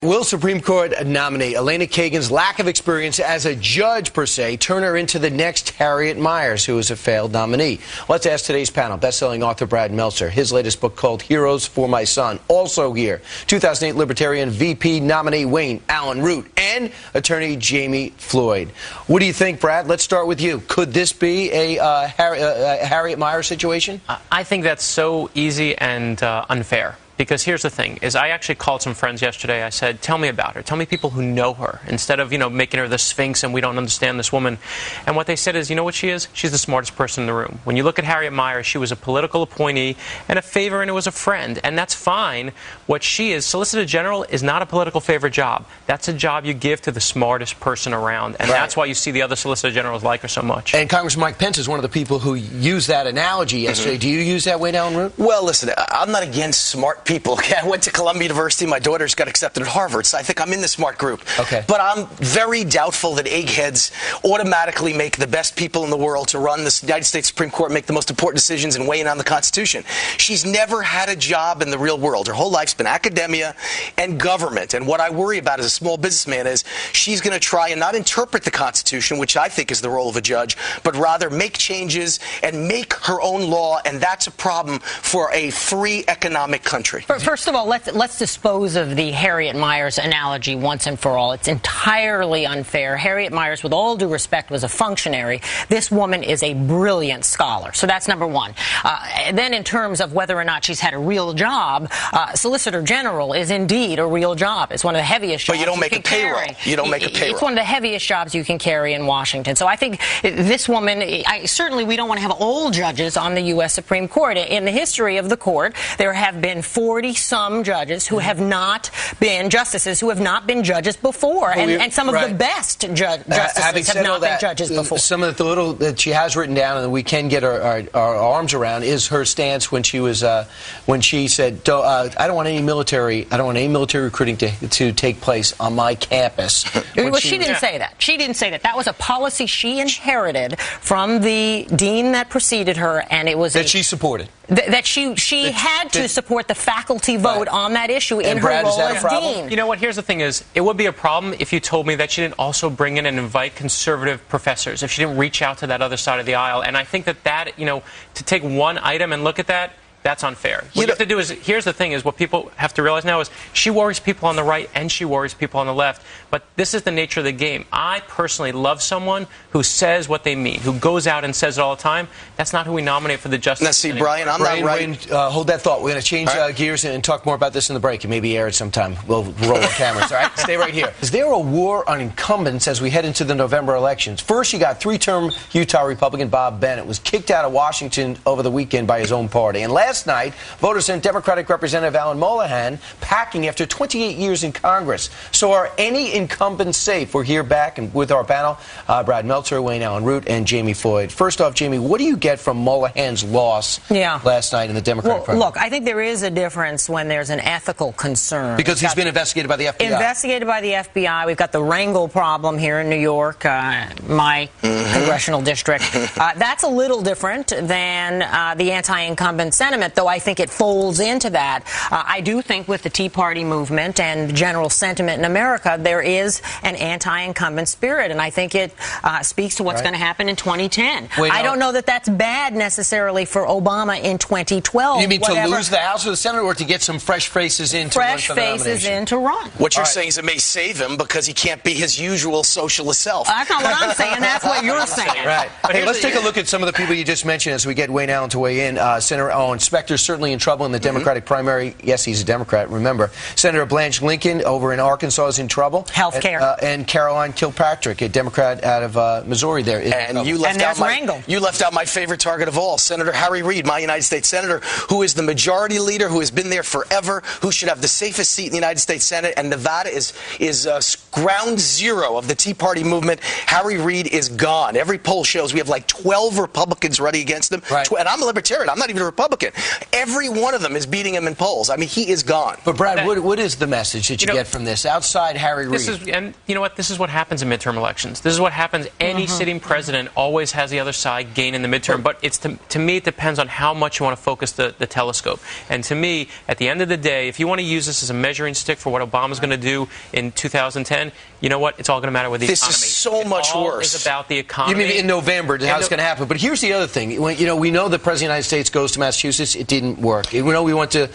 Will Supreme Court nominee Elena Kagan's lack of experience as a judge, per se, turn her into the next Harriet Miers, who is a failed nominee? Let's ask today's panel, best-selling author Brad Meltzer. His latest book called Heroes for My Son. Also here, 2008 Libertarian VP nominee Wayne Allen Root and attorney Jami Floyd. What do you think, Brad? Let's start with you. Could this be a Harriet Miers situation? I think that's so easy and unfair. Because here's the thing, is I actually called some friends yesterday. I said, tell me about her. Tell me people who know her, instead of, making her the Sphinx and we don't understand this woman. And what they said is, you know what she is? She's the smartest person in the room. When you look at Harriet Miers, she was a political appointee and a favor, and it was a friend. And that's fine. What she is, Solicitor General, is not a political favor job. That's a job you give to the smartest person around. And that's why you see the other Solicitor Generals like her so much. And Congressman Mike Pence is one of the people who used that analogy yesterday. Do you use that, Wayne Allen Root? Well, listen, I'm not against smart people. Okay, I went to Columbia University. My daughter's got accepted at Harvard, so I think I'm in the smart group. Okay. But I'm very doubtful that eggheads automatically make the best people in the world to run the United States Supreme Court, make the most important decisions, and weigh in on the Constitution. She's never had a job in the real world. Her whole life's been academia and government. And what I worry about as a small businessman is she's going to try and not interpret the Constitution, which I think is the role of a judge, but rather make changes and make her own law, and that's a problem for a free economic country. First of all, let's dispose of the Harriet Miers analogy once and for all. It's entirely unfair. Harriet Miers, with all due respect, was a functionary. This woman is a brilliant scholar. So that's number one. Then in terms of whether or not she's had a real job, Solicitor General is indeed a real job. It's one of the heaviest jobs But you don't make a payroll. You don't make a payroll. It's one of the heaviest jobs you can carry in Washington. So I think this woman, certainly we don't want to have old judges on the U.S. Supreme Court. In the history of the court, there have been 40-some judges who have not been justices, who have not been judges before. And some of the best justices have not been judges before. Some of the little that she has written down and that we can get our arms around is her stance when she was when she said, I don't want any military recruiting to take place on my campus. Well, she didn't say that. She didn't say that. That was a policy she inherited from the dean that preceded her, and it was that she supported. That she had to support the faculty vote on that issue in her role as dean. You know what? Here's the thing: is it would be a problem if you told me that she didn't also bring in and invite conservative professors, if she didn't reach out to that other side of the aisle. And I think that to take one item and look at that. That's unfair. What you have to do is, here's the thing, is what people have to realize now is she worries people on the right and she worries people on the left. But this is the nature of the game. I personally love someone who says what they mean, who goes out and says it all the time. That's not who we nominate for the justice. Now, see, Brian, I'm not right. Hold that thought. We're going to change gears and talk more about this in the break and maybe air it sometime. We'll roll the cameras, all right? Stay right here. Is there a war on incumbents as we head into the November elections? First, you got three-term Utah Republican Bob Bennett was kicked out of Washington over the weekend by his own party. And last night, voters sent Democratic Representative Alan Mullihan packing after 28 years in Congress. So are any incumbents safe? We're here back and with our panel, Brad Meltzer, Wayne Allen Root, and Jami Floyd. First off, Jami, what do you get from Mullihan's loss last night in the Democratic primary? Look, I think there is a difference when there's an ethical concern. Because he's been investigated by the FBI. Investigated by the FBI. We've got the Wrangell problem here in New York, my congressional district. That's a little different than the anti-incumbent sentiment, though I think it folds into that. I do think with the Tea Party movement and general sentiment in America, there is an anti-incumbent spirit, and I think it speaks to what's going to happen in 2010. I don't know that that's bad necessarily for Obama in 2012. You mean to lose the House or the Senate, or to get some fresh faces in to run for the nomination? Fresh faces in to run. What you're saying is it may save him because he can't be his usual socialist self. That's not what I'm saying. That's what you're saying. Right. Hey, let's take a look at some of the people you just mentioned as we get Wayne Allen to weigh in. Senator Owen Specter's certainly in trouble in the Democratic primary. Yes, he's a Democrat, remember. Senator Blanche Lincoln over in Arkansas is in trouble. Health care. And Caroline Kilpatrick, a Democrat out of Missouri there. And you left out my favorite target of all, Senator Harry Reid, my United States Senator, who is the majority leader, who has been there forever, who should have the safest seat in the United States Senate. And Nevada is ground zero of the Tea Party movement. Harry Reid is gone. Every poll shows we have like 12 Republicans running against him. Right. And I'm a libertarian. I'm not even a Republican. Every one of them is beating him in polls. I mean, he is gone. But, Brad, what is the message that you get from this outside Harry Reid? And you know what? This is what happens in midterm elections. This is what happens. Any sitting president always has the other side gain in the midterm. But it's to me, it depends on how much you want to focus the telescope. And to me, at the end of the day, if you want to use this as a measuring stick for what Obama's going to do in 2010, you know what? It's all going to matter with the economy. This is so much worse. It's about the economy. You mean in November, how it's going to happen. But here's the other thing. When, we know the President of the United States goes to Massachusetts. It didn't work. We know we went to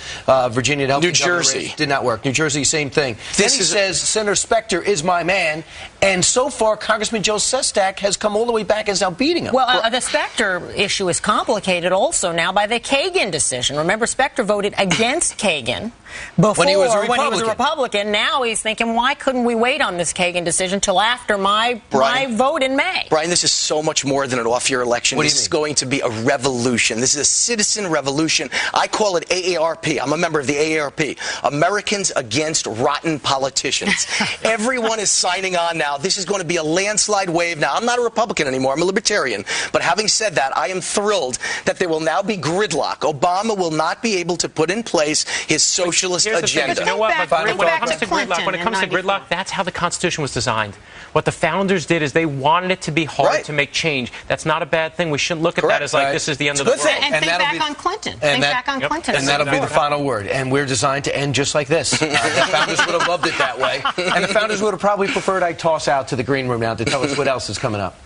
Virginia to help New Jersey. Did not work. New Jersey, same thing. Then he says, Senator Specter is my man. And so far, Congressman Joe Sestak has come all the way back and is now beating him. Well, the Specter issue is complicated also now by the Kagan decision. Remember, Specter voted against Kagan before when he was a Republican. Now he's thinking, why couldn't we wait on this Kagan decision till after my vote in May? Brian, this is so much more than an off-year election. What do you This mean? is going to be a revolution. This is a citizen revolution. I call it AARP. I'm a member of the AARP. Americans Against Rotten Politicians. Everyone is signing on now. This is going to be a landslide wave now. I'm not a Republican anymore. I'm a libertarian. But having said that, I am thrilled that there will now be gridlock. Obama will not be able to put in place his socialist agenda. You know what? When it comes to Clinton gridlock, that's how the Constitution was designed. What the founders did is they wanted it to be hard to make change. That's not a bad thing. We shouldn't look at that as like this is the end of the world. And think back on Clinton. Think back on Clinton. And that'll be the final word. And we're designed to end just like this. The founders would have loved it that way. And the founders would have probably preferred I toss out to the green room now to tell us what else is coming up.